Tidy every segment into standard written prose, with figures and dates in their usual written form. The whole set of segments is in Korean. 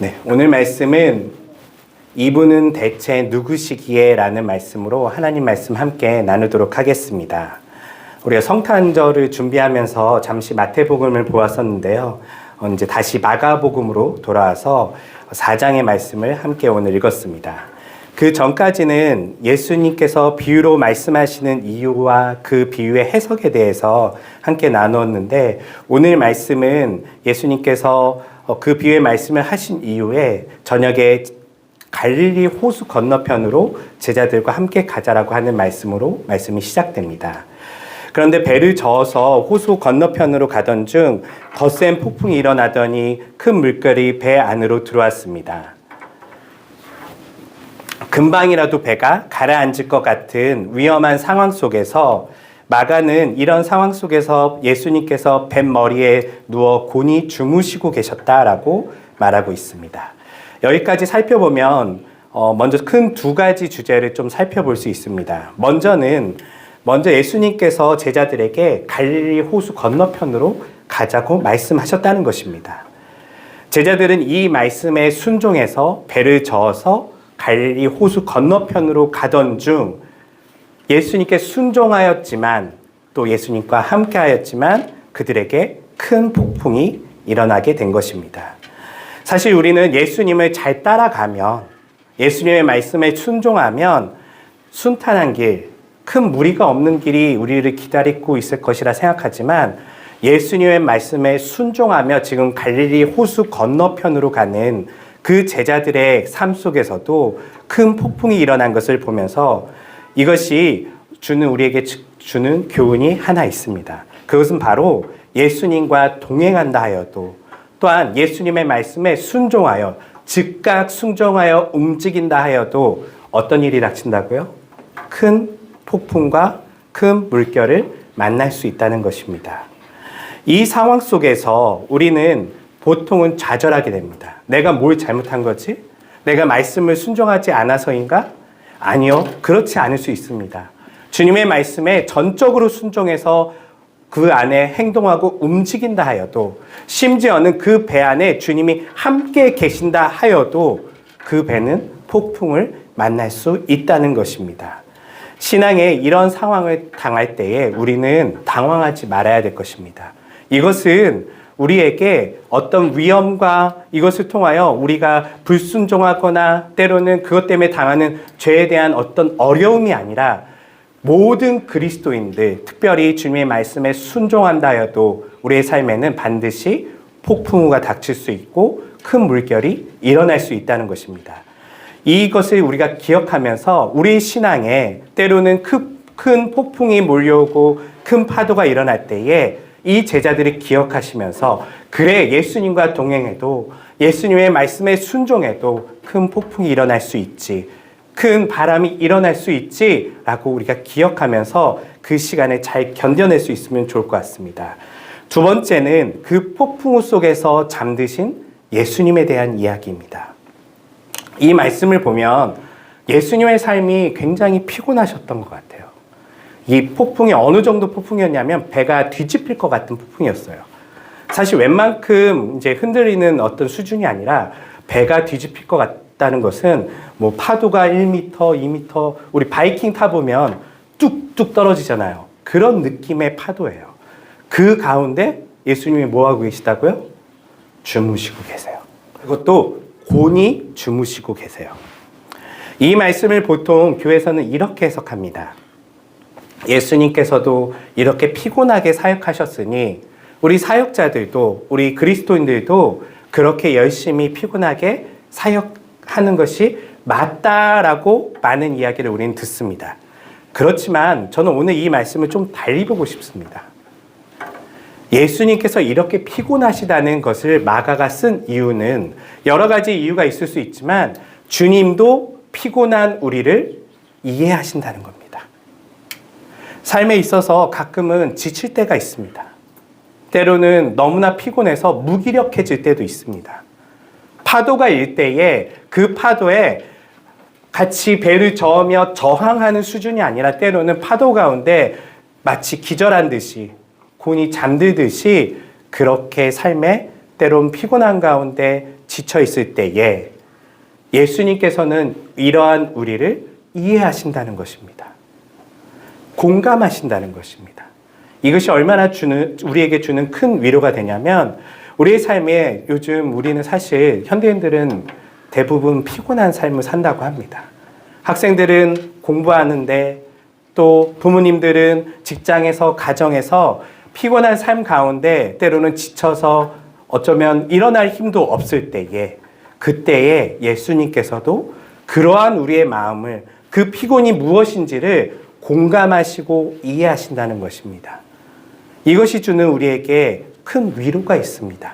네, 오늘 말씀은 이분은 대체 누구시기에? 라는 말씀으로 하나님 말씀 함께 나누도록 하겠습니다. 우리가 성탄절을 준비하면서 잠시 마태복음을 보았었는데요. 이제 다시 마가복음으로 돌아와서 4장의 말씀을 함께 오늘 읽었습니다. 그 전까지는 예수님께서 비유로 말씀하시는 이유와 그 비유의 해석에 대해서 함께 나누었는데, 오늘 말씀은 예수님께서 그 비유의 말씀을 하신 이후에 저녁에 갈릴리 호수 건너편으로 제자들과 함께 가자라고 하는 말씀으로 말씀이 시작됩니다. 그런데 배를 저어서 호수 건너편으로 가던 중 거센 폭풍이 일어나더니 큰 물결이 배 안으로 들어왔습니다. 금방이라도 배가 가라앉을 것 같은 위험한 상황 속에서 마가는 이런 상황 속에서 예수님께서 뱃머리에 누워 곤히 주무시고 계셨다라고 말하고 있습니다. 여기까지 살펴보면 먼저 큰 두 가지 주제를 좀 살펴볼 수 있습니다. 먼저 예수님께서 제자들에게 갈릴리 호수 건너편으로 가자고 말씀하셨다는 것입니다. 제자들은 이 말씀에 순종해서 배를 저어서 갈릴리 호수 건너편으로 가던 중 예수님께 순종하였지만 또 예수님과 함께하였지만 그들에게 큰 폭풍이 일어나게 된 것입니다. 사실 우리는 예수님을 잘 따라가면, 예수님의 말씀에 순종하면 순탄한 길, 큰 무리가 없는 길이 우리를 기다리고 있을 것이라 생각하지만, 예수님의 말씀에 순종하며 지금 갈릴리 호수 건너편으로 가는 그 제자들의 삶 속에서도 큰 폭풍이 일어난 것을 보면서 이것이 우리에게 주는 교훈이 하나 있습니다. 그것은 바로 예수님과 동행한다 하여도, 또한 예수님의 말씀에 순종하여 즉각 순종하여 움직인다 하여도 어떤 일이 닥친다고요? 큰 폭풍과 큰 물결을 만날 수 있다는 것입니다. 이 상황 속에서 우리는 보통은 좌절하게 됩니다. 내가 뭘 잘못한 거지? 내가 말씀을 순종하지 않아서인가? 아니요, 그렇지 않을 수 있습니다. 주님의 말씀에 전적으로 순종해서 그 안에 행동하고 움직인다 하여도, 심지어는 그 배 안에 주님이 함께 계신다 하여도 그 배는 폭풍을 만날 수 있다는 것입니다. 신앙에 이런 상황을 당할 때에 우리는 당황하지 말아야 될 것입니다. 이것은 우리에게 어떤 위험과 이것을 통하여 우리가 불순종하거나 때로는 그것 때문에 당하는 죄에 대한 어떤 어려움이 아니라, 모든 그리스도인들, 특별히 주님의 말씀에 순종한다 하여도 우리의 삶에는 반드시 폭풍우가 닥칠 수 있고 큰 물결이 일어날 수 있다는 것입니다. 이것을 우리가 기억하면서 우리 신앙에 때로는 큰 폭풍이 몰려오고 큰 파도가 일어날 때에 이 제자들이 기억하시면서, 그래, 예수님과 동행해도, 예수님의 말씀에 순종해도 큰 폭풍이 일어날 수 있지, 큰 바람이 일어날 수 있지 라고 우리가 기억하면서 그 시간을 잘 견뎌낼 수 있으면 좋을 것 같습니다. 두 번째는 그 폭풍우 속에서 잠드신 예수님에 대한 이야기입니다. 이 말씀을 보면 예수님의 삶이 굉장히 피곤하셨던 것 같아요. 이 폭풍이 어느 정도 폭풍이었냐면 배가 뒤집힐 것 같은 폭풍이었어요. 사실 웬만큼 이제 흔들리는 어떤 수준이 아니라 배가 뒤집힐 것 같다는 것은 뭐 파도가 1m, 2m, 우리 바이킹 타보면 뚝뚝 떨어지잖아요. 그런 느낌의 파도예요. 그 가운데 예수님이 뭐하고 계시다고요? 주무시고 계세요. 그것도 곤히 주무시고 계세요. 이 말씀을 보통 교회에서는 이렇게 해석합니다. 예수님께서도 이렇게 피곤하게 사역하셨으니 우리 사역자들도, 우리 그리스도인들도 그렇게 열심히 피곤하게 사역하는 것이 맞다라고 많은 이야기를 우리는 듣습니다. 그렇지만 저는 오늘 이 말씀을 좀 달리 보고 싶습니다. 예수님께서 이렇게 피곤하시다는 것을 마가가 쓴 이유는 여러 가지 이유가 있을 수 있지만 주님도 피곤한 우리를 이해하신다는 겁니다. 삶에 있어서 가끔은 지칠 때가 있습니다. 때로는 너무나 피곤해서 무기력해질 때도 있습니다. 파도가 일 때에 그 파도에 같이 배를 저으며 저항하는 수준이 아니라 때로는 파도 가운데 마치 기절한 듯이, 곤히 잠들듯이 그렇게 삶에 때론 피곤한 가운데 지쳐 있을 때에 예수님께서는 이러한 우리를 이해하신다는 것입니다. 공감하신다는 것입니다. 이것이 얼마나 우리에게 주는 큰 위로가 되냐면, 우리의 삶에 요즘 우리는 사실 현대인들은 대부분 피곤한 삶을 산다고 합니다. 학생들은 공부하는데, 또 부모님들은 직장에서 가정에서 피곤한 삶 가운데 때로는 지쳐서 어쩌면 일어날 힘도 없을 때에, 그때에 예수님께서도 그러한 우리의 마음을, 그 피곤이 무엇인지를 공감하시고 이해하신다는 것입니다. 이것이 주는 우리에게 큰 위로가 있습니다.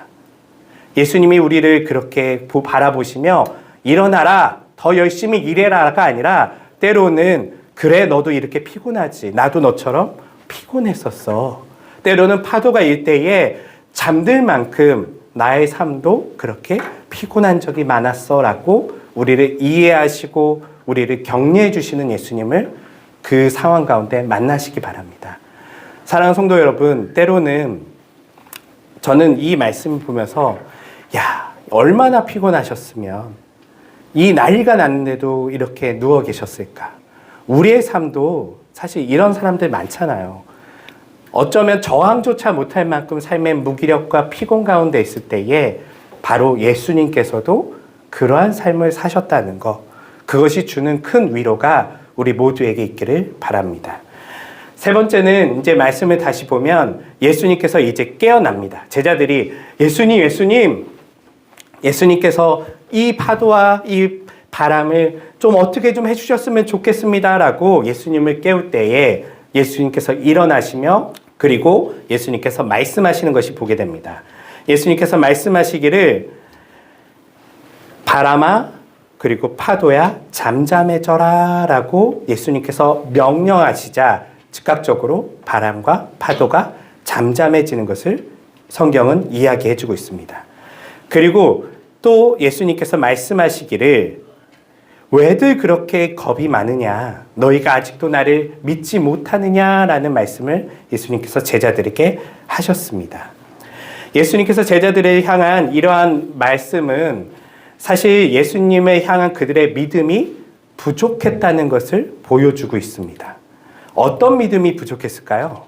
예수님이 우리를 그렇게 바라보시며 일어나라, 더 열심히 일해라가 아니라 때로는 그래, 너도 이렇게 피곤하지. 나도 너처럼 피곤했었어. 때로는 파도가 일 때에 잠들 만큼 나의 삶도 그렇게 피곤한 적이 많았어 라고 우리를 이해하시고 우리를 격려해 주시는 예수님을 그 상황 가운데 만나시기 바랍니다. 사랑하는 성도 여러분, 때로는 저는 이 말씀을 보면서 야, 얼마나 피곤하셨으면 이 난리가 났는데도 이렇게 누워 계셨을까. 우리의 삶도 사실 이런 사람들 많잖아요. 어쩌면 저항조차 못할 만큼 삶의 무기력과 피곤 가운데 있을 때에 바로 예수님께서도 그러한 삶을 사셨다는 것, 그것이 주는 큰 위로가 우리 모두에게 있기를 바랍니다. 세 번째는 이제 말씀을 다시 보면 예수님께서 이제 깨어납니다. 제자들이 예수님께서 이 파도와 이 바람을 좀 어떻게 좀 해주셨으면 좋겠습니다 라고 예수님을 깨울 때에 예수님께서 일어나시며 그리고 예수님께서 말씀하시는 것이 보게 됩니다. 예수님께서 말씀하시기를 바람아 그리고 파도야 잠잠해져라 라고 예수님께서 명령하시자 즉각적으로 바람과 파도가 잠잠해지는 것을 성경은 이야기해 주고 있습니다. 그리고 또 예수님께서 말씀하시기를 왜들 그렇게 겁이 많으냐, 너희가 아직도 나를 믿지 못하느냐라는 말씀을 예수님께서 제자들에게 하셨습니다. 예수님께서 제자들을 향한 이러한 말씀은 사실 예수님을 향한 그들의 믿음이 부족했다는 것을 보여주고 있습니다. 어떤 믿음이 부족했을까요?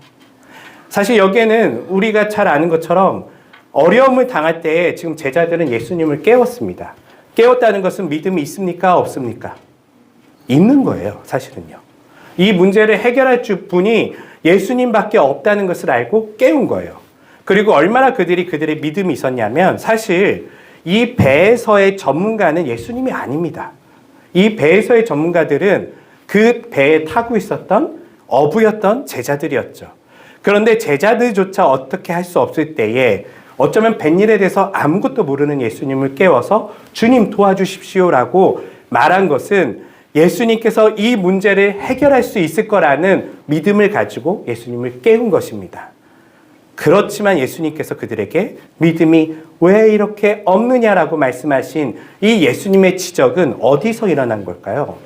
사실 여기에는 우리가 잘 아는 것처럼 어려움을 당할 때 지금 제자들은 예수님을 깨웠습니다. 깨웠다는 것은 믿음이 있습니까? 없습니까? 있는 거예요, 사실은요. 이 문제를 해결할 분이 예수님밖에 없다는 것을 알고 깨운 거예요. 그리고 얼마나 그들의 믿음이 있었냐면 사실 이 배에서의 전문가는 예수님이 아닙니다. 이 배에서의 전문가들은 그 배에 타고 있었던 어부였던 제자들이었죠. 그런데 제자들조차 어떻게 할 수 없을 때에 어쩌면 뱃일에 대해서 아무것도 모르는 예수님을 깨워서 주님 도와주십시오라고 말한 것은 예수님께서 이 문제를 해결할 수 있을 거라는 믿음을 가지고 예수님을 깨운 것입니다. 그렇지만 예수님께서 그들에게 믿음이 왜 이렇게 없느냐라고 말씀하신 이 예수님의 지적은 어디서 일어난 걸까요?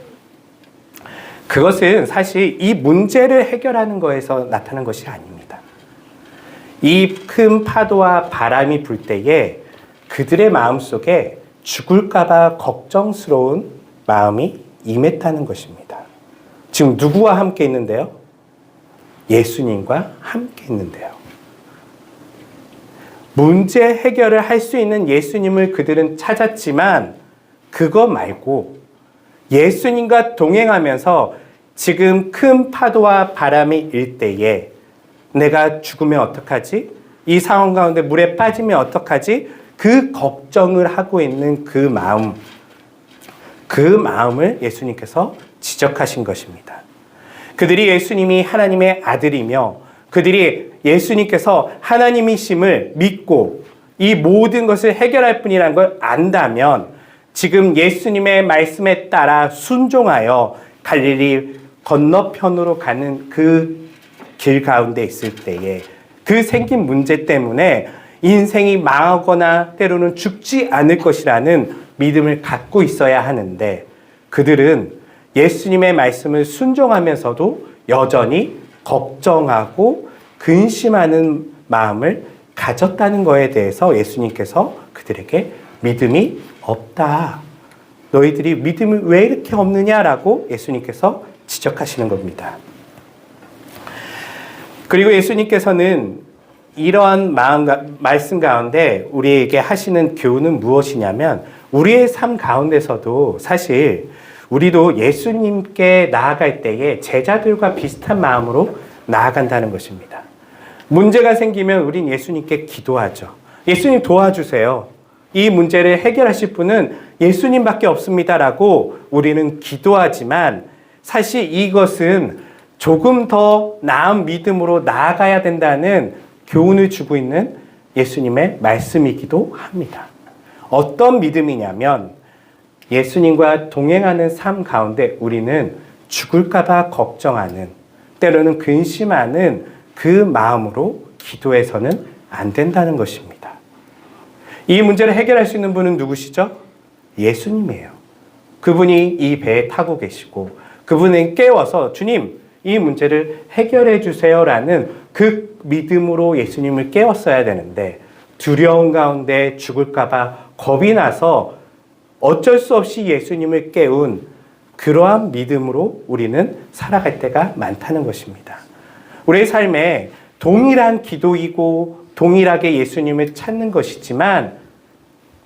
그것은 사실 이 문제를 해결하는 거에서 나타난 것이 아닙니다. 이 큰 파도와 바람이 불 때에 그들의 마음속에 죽을까 봐 걱정스러운 마음이 임했다는 것입니다. 지금 누구와 함께 있는데요? 예수님과 함께 있는데요. 문제 해결을 할 수 있는 예수님을 그들은 찾았지만 그거 말고 예수님과 동행하면서 지금 큰 파도와 바람이 일 때에 내가 죽으면 어떡하지? 이 상황 가운데 물에 빠지면 어떡하지? 그 걱정을 하고 있는 그 마음을 예수님께서 지적하신 것입니다. 그들이 예수님이 하나님의 아들이며 그들이 예수님께서 하나님이심을 믿고 이 모든 것을 해결할 분이라는 걸 안다면 지금 예수님의 말씀에 따라 순종하여 갈릴리 건너편으로 가는 그 길 가운데 있을 때에 그 생긴 문제 때문에 인생이 망하거나 때로는 죽지 않을 것이라는 믿음을 갖고 있어야 하는데 그들은 예수님의 말씀을 순종하면서도 여전히 걱정하고 근심하는 마음을 가졌다는 것에 대해서 예수님께서 그들에게 믿음이 없다. 너희들이 믿음이 왜 이렇게 없느냐라고 예수님께서 지적하시는 겁니다. 그리고 예수님께서는 이러한 말씀 가운데 우리에게 하시는 교훈은 무엇이냐면 우리의 삶 가운데서도 사실 우리도 예수님께 나아갈 때에 제자들과 비슷한 마음으로 나아간다는 것입니다. 문제가 생기면 우린 예수님께 기도하죠. 예수님 도와주세요. 이 문제를 해결하실 분은 예수님밖에 없습니다라고 우리는 기도하지만 사실 이것은 조금 더 나은 믿음으로 나아가야 된다는 교훈을 주고 있는 예수님의 말씀이기도 합니다. 어떤 믿음이냐면 예수님과 동행하는 삶 가운데 우리는 죽을까봐 걱정하는, 때로는 근심하는 그 마음으로 기도해서는 안 된다는 것입니다. 이 문제를 해결할 수 있는 분은 누구시죠? 예수님이에요. 그분이 이 배에 타고 계시고 그분은 깨워서 주님 이 문제를 해결해 주세요라는 그 믿음으로 예수님을 깨웠어야 되는데 두려움 가운데 죽을까봐 겁이 나서 어쩔 수 없이 예수님을 깨운 그러한 믿음으로 우리는 살아갈 때가 많다는 것입니다. 우리의 삶에 동일한 기도이고 동일하게 예수님을 찾는 것이지만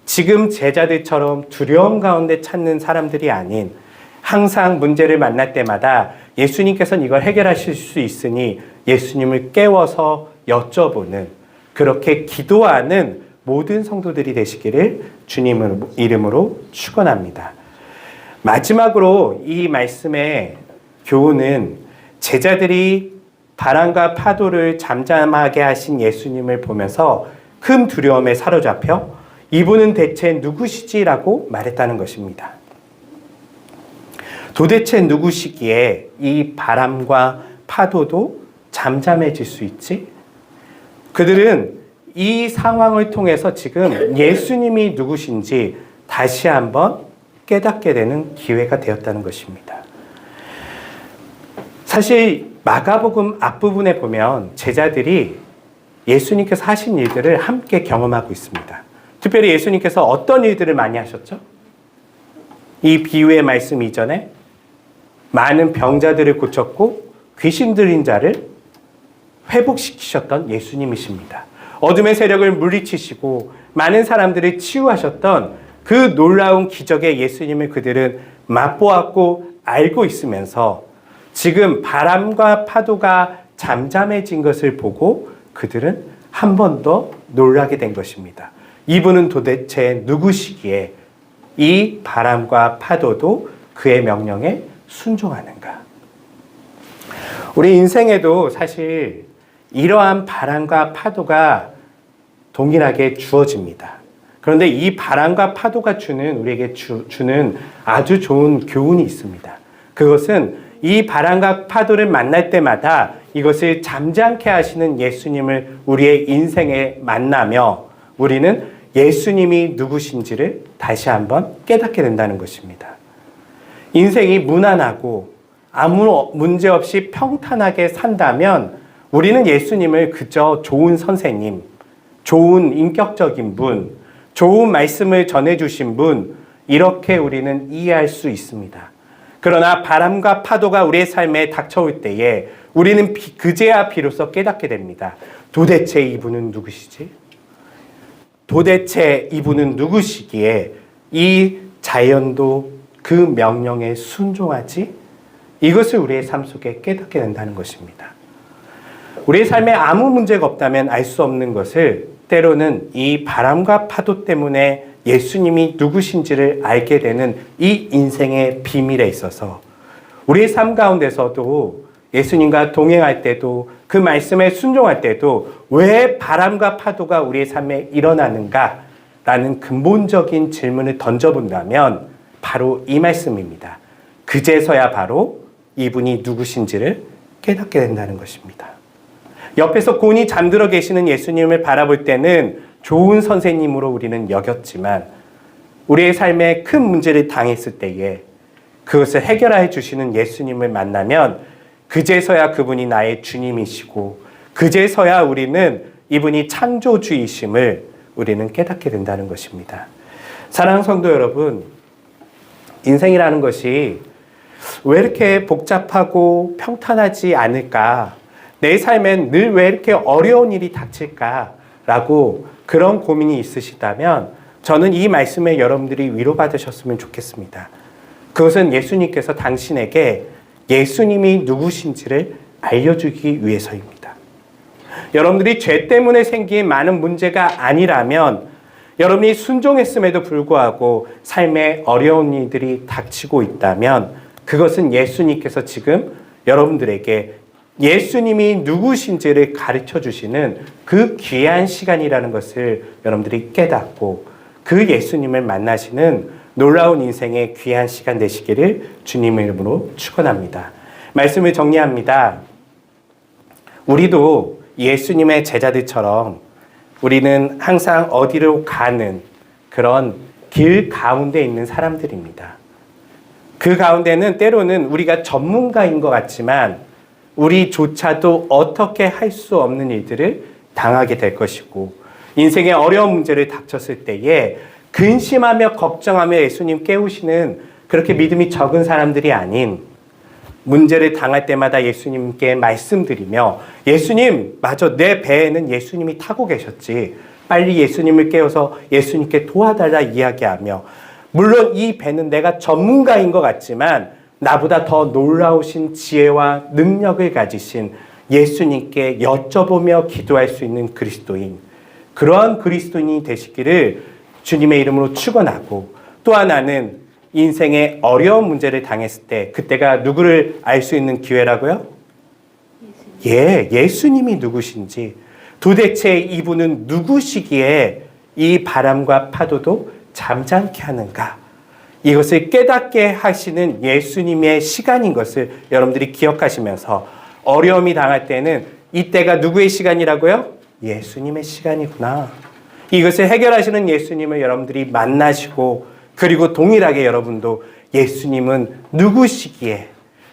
지금 제자들처럼 두려움 가운데 찾는 사람들이 아닌 항상 문제를 만날 때마다 예수님께서는 이걸 해결하실 수 있으니 예수님을 깨워서 여쭤보는 그렇게 기도하는 모든 성도들이 되시기를 주님의 이름으로 축원합니다. 마지막으로 이 말씀의 교훈은 제자들이 바람과 파도를 잠잠하게 하신 예수님을 보면서 큰 두려움에 사로잡혀 이분은 대체 누구시지라고 말했다는 것입니다. 도대체 누구시기에 이 바람과 파도도 잠잠해질 수 있지? 그들은 이 상황을 통해서 지금 예수님이 누구신지 다시 한번 깨닫게 되는 기회가 되었다는 것입니다. 사실 마가복음 앞부분에 보면 제자들이 예수님께서 하신 일들을 함께 경험하고 있습니다. 특별히 예수님께서 어떤 일들을 많이 하셨죠? 이 비유의 말씀 이전에 많은 병자들을 고쳤고 귀신 들린 자를 회복시키셨던 예수님이십니다. 어둠의 세력을 물리치시고 많은 사람들을 치유하셨던 그 놀라운 기적의 예수님을 그들은 맛보았고 알고 있으면서 지금 바람과 파도가 잠잠해진 것을 보고 그들은 한 번 더 놀라게 된 것입니다. 이분은 도대체 누구시기에 이 바람과 파도도 그의 명령에 순종하는가? 우리 인생에도 사실 이러한 바람과 파도가 동일하게 주어집니다. 그런데 이 바람과 파도가 우리에게 주는 아주 좋은 교훈이 있습니다. 그것은 이 바람과 파도를 만날 때마다 이것을 잠잠케 하시는 예수님을 우리의 인생에 만나며 우리는 예수님이 누구신지를 다시 한번 깨닫게 된다는 것입니다. 인생이 무난하고 아무 문제 없이 평탄하게 산다면 우리는 예수님을 그저 좋은 선생님, 좋은 인격적인 분, 좋은 말씀을 전해주신 분, 이렇게 우리는 이해할 수 있습니다. 그러나 바람과 파도가 우리의 삶에 닥쳐올 때에 우리는 그제야 비로소 깨닫게 됩니다. 도대체 이분은 누구시지? 도대체 이분은 누구시기에 이 자연도 그 명령에 순종하지? 이것을 우리의 삶 속에 깨닫게 된다는 것입니다. 우리의 삶에 아무 문제가 없다면 알 수 없는 것을 때로는 이 바람과 파도 때문에 예수님이 누구신지를 알게 되는 이 인생의 비밀에 있어서 우리의 삶 가운데서도 예수님과 동행할 때도 그 말씀에 순종할 때도 왜 바람과 파도가 우리의 삶에 일어나는가? 라는 근본적인 질문을 던져본다면 바로 이 말씀입니다. 그제서야 바로 이분이 누구신지를 깨닫게 된다는 것입니다. 옆에서 곤히 잠들어 계시는 예수님을 바라볼 때는 좋은 선생님으로 우리는 여겼지만 우리의 삶에 큰 문제를 당했을 때에 그것을 해결해 주시는 예수님을 만나면 그제서야 그분이 나의 주님이시고 그제서야 우리는 이분이 창조주이심을 우리는 깨닫게 된다는 것입니다. 사랑하는 성도 여러분, 인생이라는 것이 왜 이렇게 복잡하고 평탄하지 않을까? 내 삶엔 늘 왜 이렇게 어려운 일이 닥칠까라고 그런 고민이 있으시다면 저는 이 말씀에 여러분들이 위로받으셨으면 좋겠습니다. 그것은 예수님께서 당신에게 예수님이 누구신지를 알려주기 위해서입니다. 여러분들이 죄 때문에 생긴 많은 문제가 아니라면 여러분이 순종했음에도 불구하고 삶에 어려운 일들이 닥치고 있다면 그것은 예수님께서 지금 여러분들에게 예수님이 누구신지를 가르쳐 주시는 그 귀한 시간이라는 것을 여러분들이 깨닫고 그 예수님을 만나시는 놀라운 인생의 귀한 시간 되시기를 주님의 이름으로 축원합니다. 말씀을 정리합니다. 우리도 예수님의 제자들처럼 우리는 항상 어디로 가는 그런 길 가운데 있는 사람들입니다. 그 가운데는 때로는 우리가 전문가인 것 같지만 우리조차도 어떻게 할 수 없는 일들을 당하게 될 것이고 인생의 어려운 문제를 닥쳤을 때에 근심하며 걱정하며 예수님 깨우시는 그렇게 믿음이 적은 사람들이 아닌 문제를 당할 때마다 예수님께 말씀드리며 예수님, 맞아, 내 배에는 예수님이 타고 계셨지. 빨리 예수님을 깨워서 예수님께 도와달라 이야기하며 물론 이 배는 내가 전문가인 것 같지만 나보다 더 놀라우신 지혜와 능력을 가지신 예수님께 여쭤보며 기도할 수 있는 그리스도인, 그러한 그리스도인이 되시기를 주님의 이름으로 축원하고 또 하나는 인생의 어려운 문제를 당했을 때 그때가 누구를 알 수 있는 기회라고요? 예수님이 누구신지 도대체 이분은 누구시기에 이 바람과 파도도 잠잠케 하는가? 이것을 깨닫게 하시는 예수님의 시간인 것을 여러분들이 기억하시면서 어려움이 당할 때는 이때가 누구의 시간이라고요? 예수님의 시간이구나. 이것을 해결하시는 예수님을 여러분들이 만나시고 그리고 동일하게 여러분도 예수님은 누구시기에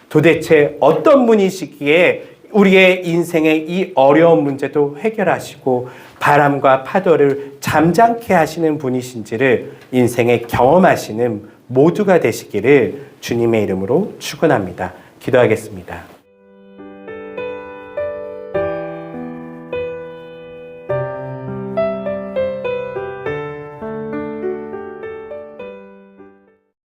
도대체 어떤 분이시기에 우리의 인생의 이 어려운 문제도 해결하시고 바람과 파도를 잠잠케 하시는 분이신지를 인생에 경험하시는 모두가 되시기를 주님의 이름으로 축원합니다. 기도하겠습니다.